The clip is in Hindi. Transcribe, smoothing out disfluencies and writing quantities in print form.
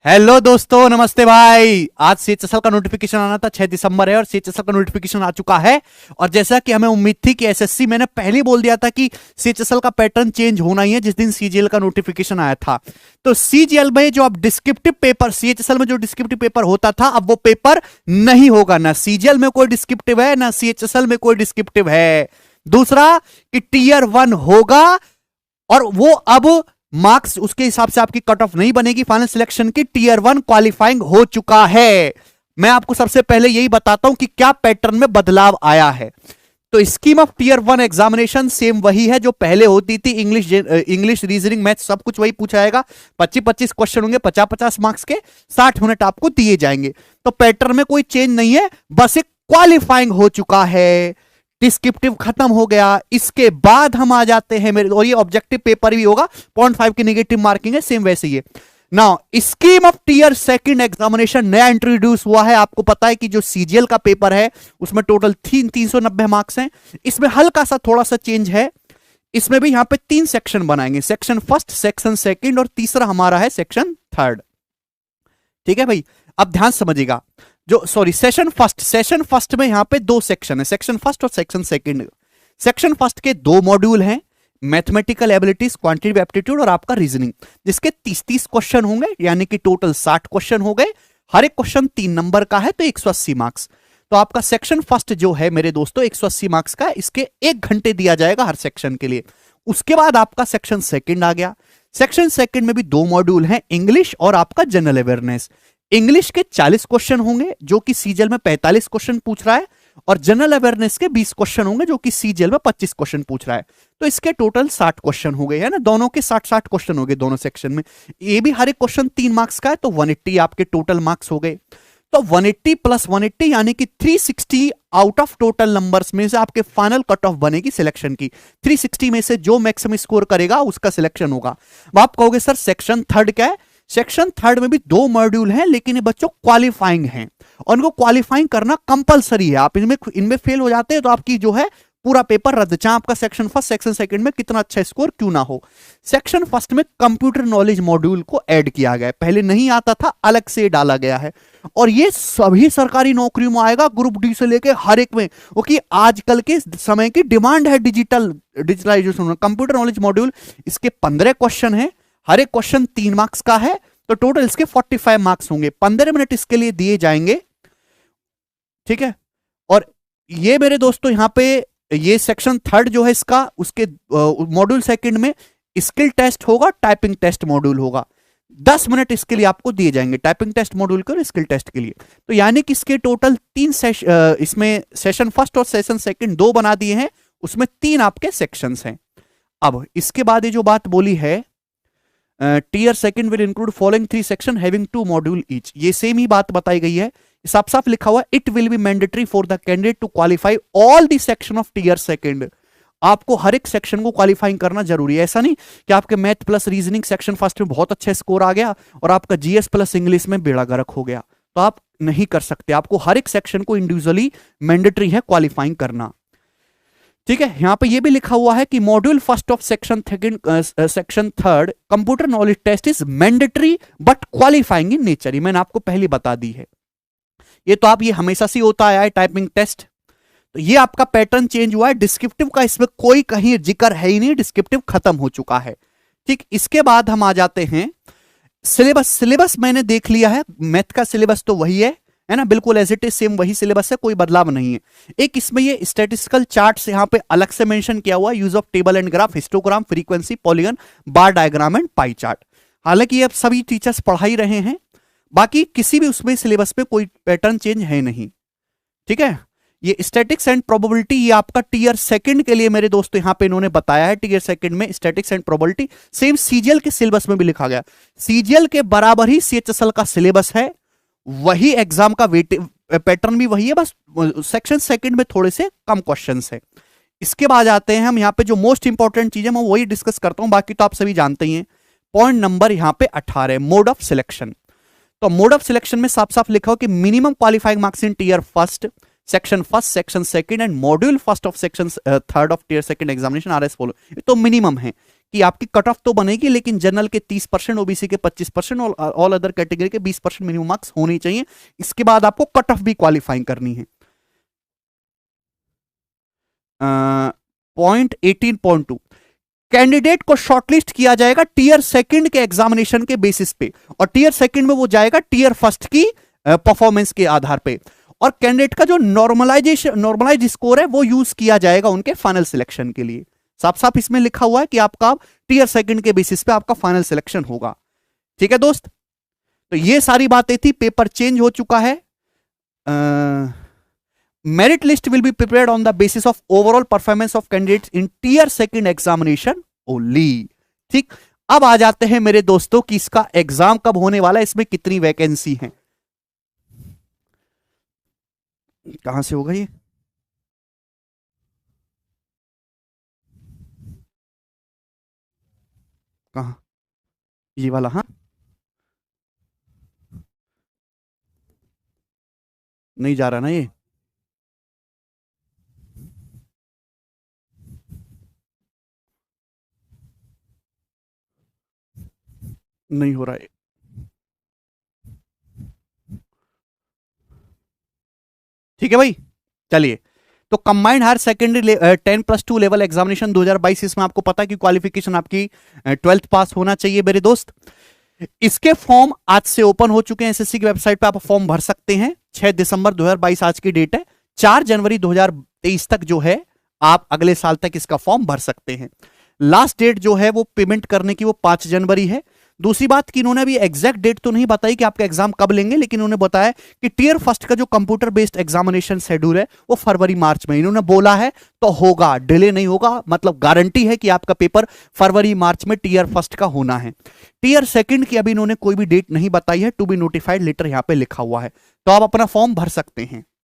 हेलो दोस्तों, नमस्ते भाई। आज सीएचएसएल का नोटिफिकेशन आना था, 6 दिसंबर है और सीएचएसएल का नोटिफिकेशन आ चुका है। और जैसा कि हमें उम्मीद थी कि एसएससी, मैंने पहले बोल दिया था कि सीएचएसएल का पैटर्न चेंज होना ही है जिस दिन सीजीएल का नोटिफिकेशन आया था। तो सीजीएल में जो अब डिस्क्रिप्टिव पेपर, सीएचएसएल में जो डिस्क्रिप्टिव पेपर होता था, अब वो पेपर नहीं होगा। ना सीजीएल में कोई डिस्क्रिप्टिव है, ना सीएचएसएल में कोई डिस्क्रिप्टिव है। दूसरा कि टीयर 1 होगा और वो अब मार्क्स उसके हिसाब से आपकी कट ऑफ नहीं बनेगी फाइनल सिलेक्शन की। टीयर 1 क्वालिफाइंग हो चुका है। मैं आपको सबसे पहले यही बताता हूं कि क्या पैटर्न में बदलाव आया है। तो scheme of tier 1 examination same वही है जो पहले होती थी। इंग्लिश रीजनिंग मैथ सब कुछ वही पूछा जाएगा। 25-25 क्वेश्चन होंगे, 50-50 मार्क्स के, 60 मिनट आपको दिए जाएंगे। तो पैटर्न में कोई चेंज नहीं है, बस एक क्वालिफाइंग हो चुका है, डिस्क्रिप्टिव खत्म हो गया। इसके बाद हम आ जाते हैं मेरे, और ये ऑब्जेक्टिव पेपर भी होगा, 0.5 की नेगेटिव मार्किंग है, सेम वैसे ही है। Now scheme of tier second examination नया इंट्रोड्यूस हुआ है। आपको पता है कि जो सीजीएल का पेपर है उसमें टोटल 390 मार्क्स हैं। इसमें हल्का सा थोड़ा सा चेंज है। इसमें भी यहां पे 3 सेक्शन बनाएंगे, सेक्शन फर्स्ट, सेक्शन सेकंड और तीसरा हमारा है सेक्शन थर्ड। ठीक है भाई, अब ध्यान समझिएगा। सेशन फर्स्ट में यहां पे 2 सेक्शन है, सेक्शन फर्स्ट और सेक्शन सेकंड। सेक्शन फर्स्ट के 2 मॉड्यूल हैं, मैथमेटिकल एबिलिटीज, क्वांटिटेटिव एप्टीट्यूड और आपका रीजनिंग, जिसके 30-30 क्वेश्चन होंगे, यानी कि टोटल 60 क्वेश्चन हो गए। हर एक क्वेश्चन 3 नंबर का है, तो 180 मार्क्स। तो आपका सेक्शन फर्स्ट जो है मेरे दोस्तों 180 मार्क्स का, इसके 1 घंटे दिया जाएगा हर सेक्शन के लिए। उसके बाद आपका सेक्शन सेकंड आ गया। सेक्शन सेकंड में भी 2 मॉड्यूल हैं, इंग्लिश और आपका जनरल अवेयरनेस। इंग्लिश के 40 क्वेश्चन होंगे जो कि सीजीएल में 45 क्वेश्चन पूछ रहा है, और जनरल अवेयरनेस के 20 क्वेश्चन होंगे जो कि सीजीएल में 25 क्वेश्चन पूछ रहा है। तो इसके टोटल 60 क्वेश्चन हो गए, है ना, दोनों के 60-60 क्वेश्चन हो गए दोनों सेक्शन में। ये भी हर एक क्वेश्चन 3 मार्क्स का है, तो 180 आपके टोटल मार्क्स हो गए। तो 180 प्लस 180 यानी कि 360 आउट ऑफ टोटल नंबर्स में से आपके फाइनल कट ऑफ बनेगी सिलेक्शन की। 360 में से जो मैक्सिमम स्कोर करेगा उसका सिलेक्शन होगा। अब आप कहोगे सर सेक्शन थर्ड क्या है? सेक्शन थर्ड में भी 2 मॉड्यूल हैं, लेकिन ये बच्चों क्वालिफाइंग हैं और उनको क्वालिफाइंग करना कंपलसरी है। आप इनमें फेल हो जाते हैं तो आपकी जो है पूरा पेपर रद्द, चाहे आपका सेक्शन फर्स्ट सेक्शन सेकंड में कितना अच्छा स्कोर क्यों ना हो। सेक्शन फर्स्ट में कंप्यूटर नॉलेज मॉड्यूल को ऐड किया गया है, पहले नहीं आता था, अलग से डाला गया है। और ये सभी सरकारी नौकरियों में आएगा, ग्रुप डी से लेके हर एक में, क्योंकि आजकल के समय की डिमांड है डिजिटलाइजेशन। कंप्यूटर नॉलेज मॉड्यूल, इसके 15 क्वेश्चन है, हर एक क्वेश्चन 3 मार्क्स का है, तो टोटल इसके 45 मार्क्स होंगे। 15 मिनट इसके लिए दिए जाएंगे। ठीक है, और ये मेरे दोस्तों यहां पे ये सेक्शन थर्ड जो है इसका, उसके मॉड्यूल सेकंड में स्किल टेस्ट होगा, टाइपिंग टेस्ट मॉड्यूल होगा। 10 मिनट इसके लिए आपको दिए जाएंगे, टाइपिंग टेस्ट मॉड्यूल के और स्किल टेस्ट के लिए। तो यानी कि इसके टोटल 3 इसमें सेशन फर्स्ट और सेशन सेकंड 2 बना दिए हैं, उसमें 3 आपके सेक्शंस हैं। अब इसके बाद ये जो बात बोली है, tier second will include following 3 section having 2 module each, ये सेम ही बात बताई गई है, साफ साफ लिखा हुआ, it will be mandatory for the candidate to qualify all the section of tier second. आपको हर एक सेक्शन को क्वालिफाइंग करना जरूरी है। ऐसा नहीं कि आपके math plus reasoning section first में बहुत अच्छा स्कोर आ गया और आपका जीएस प्लस इंग्लिश में बेड़ा गर्क हो गया, तो आप नहीं कर सकते। आपको हर एक सेक्शन को इंडिविजुअली मैंडेटरी है क्वालिफाइंग करना। ठीक है, यहां पे ये भी लिखा हुआ है कि module first of section third computer knowledge test is mandatory but qualifying in nature. मैंने आपको पहले बता दी है, ये तो आप ये हमेशा से होता आया है टाइपिंग टेस्ट। तो ये आपका पैटर्न चेंज हुआ है। डिस्क्रिप्टिव का इसमें कोई कहीं जिक्र है ही नहीं, डिस्क्रिप्टिव खत्म हो चुका है। ठीक, इसके बाद हम आ जाते हैं सिलेबस मैंने देख लिया है, मैथ का सिलेबस तो वही है ना, बिल्कुल एज इट इज सेम वही सिलेबस है, कोई बदलाव नहीं है। एक इसमें ये स्टैटिस्टिकल चार्ट्स यहां पे अलग से मेंशन किया हुआ, use of table and graph, histogram, frequency, polygon, bar diagram and pie chart. हालांकि ये अब सभी टीचर्स पढ़ा ही रहे हैं, बाकी किसी भी उसमें सिलेबस पे कोई पैटर्न चेंज है नहीं। ठीक है, ये स्टैटिक्स एंड प्रोबेबिलिटी, ये आपका टीयर सेकंड के लिए मेरे दोस्तों यहां पे इन्होंने बताया है। टीयर सेकंड में statics and probability same CGL के सिलेबस में भी लिखा गया, सीजीएल के बराबर ही सीएचएसएल का सिलेबस है, वही एग्जाम का वेट पैटर्न भी वही है, बस सेक्शन सेकंड में थोड़े से कम क्वेश्चंस है। इसके बाद आते हैं हम यहाँ पे जो मोस्ट इंपॉर्टेंट चीज है मैं वही डिस्कस करता हूं, बाकी तो आप सभी जानते ही हैं। पॉइंट नंबर यहाँ पे 18, मोड ऑफ सिलेक्शन। तो मोड ऑफ सिलेक्शन में साफ साफ लिखा हो कि minimum qualifying marks in tier first, section first, section second and module first of section third of tier second examination are as follow, तो मिनिमम है। कि आपकी कट ऑफ तो बनेगी, लेकिन जनरल के 30%, ओबीसी के 25% और ऑल अदर कैटेगरी के 20% मिनिमम मार्क्स होने चाहिए। इसके बाद आपको कट ऑफ भी क्वालिफाइंग करनी है। पॉइंट 18.2, कैंडिडेट को शॉर्टलिस्ट किया जाएगा टीयर सेकंड के एग्जामिनेशन के बेसिस पे, और टीयर सेकंड में वो जाएगा टीयर फर्स्ट की परफॉर्मेंस के आधार पे, और कैंडिडेट का जो नॉर्मलाइज स्कोर है वो यूज किया जाएगा उनके फाइनल सिलेक्शन के लिए। साफ साफ इसमें लिखा हुआ है कि आपका टीयर सेकंड के बेसिस पे आपका फाइनल सिलेक्शन होगा। ठीक है दोस्त, तो ये सारी बातें थी। पेपर चेंज हो चुका है। Merit list will be prepared on the basis of overall performance of candidates in tier second examination only. ठीक, अब आ जाते हैं मेरे दोस्तों कि इसका एग्जाम कब होने वाला है, इसमें कितनी वैकेंसी है, कहां से होगा ये। कहां, ये वाला, हाँ नहीं जा रहा ना ये, नहीं हो रहा है। ठीक है भाई, चलिए। तो combined higher secondary 10+2 level examination 2022, इसमें आपको पता है कि क्वालिफिकेशन आपकी 12th पास होना चाहिए मेरे दोस्त। इसके फॉर्म आज से ओपन हो चुके हैं, एसएससी की वेबसाइट पे आप फॉर्म भर सकते हैं। 6 दिसंबर 2022 आज की डेट है। 4 जनवरी 2023 तक जो है आप अगले साल तक इसका फॉर्म भर सकते हैं। लास्ट डेट जो है वो पेमेंट करने की वो 5 जनवरी है। दूसरी बात कि इन्होंने अभी एग्जैक्ट डेट तो नहीं बताई कि आपका एग्जाम कब लेंगे, लेकिन उन्होंने बताया कि टीयर फर्स्ट का जो कंप्यूटर बेस्ड एग्जामिनेशन शेड्यूल है वो फरवरी मार्च में इन्होंने बोला है, तो होगा, डिले नहीं होगा, मतलब गारंटी है कि आपका पेपर फरवरी मार्च में टीयर फर्स्ट का होना है। टीयर सेकंड की अभी इन्होंने कोई भी डेट नहीं बताई है, टू बी नोटिफाइड लेटर यहां पे लिखा हुआ है, तो आप अपना फॉर्म भर सकते हैं।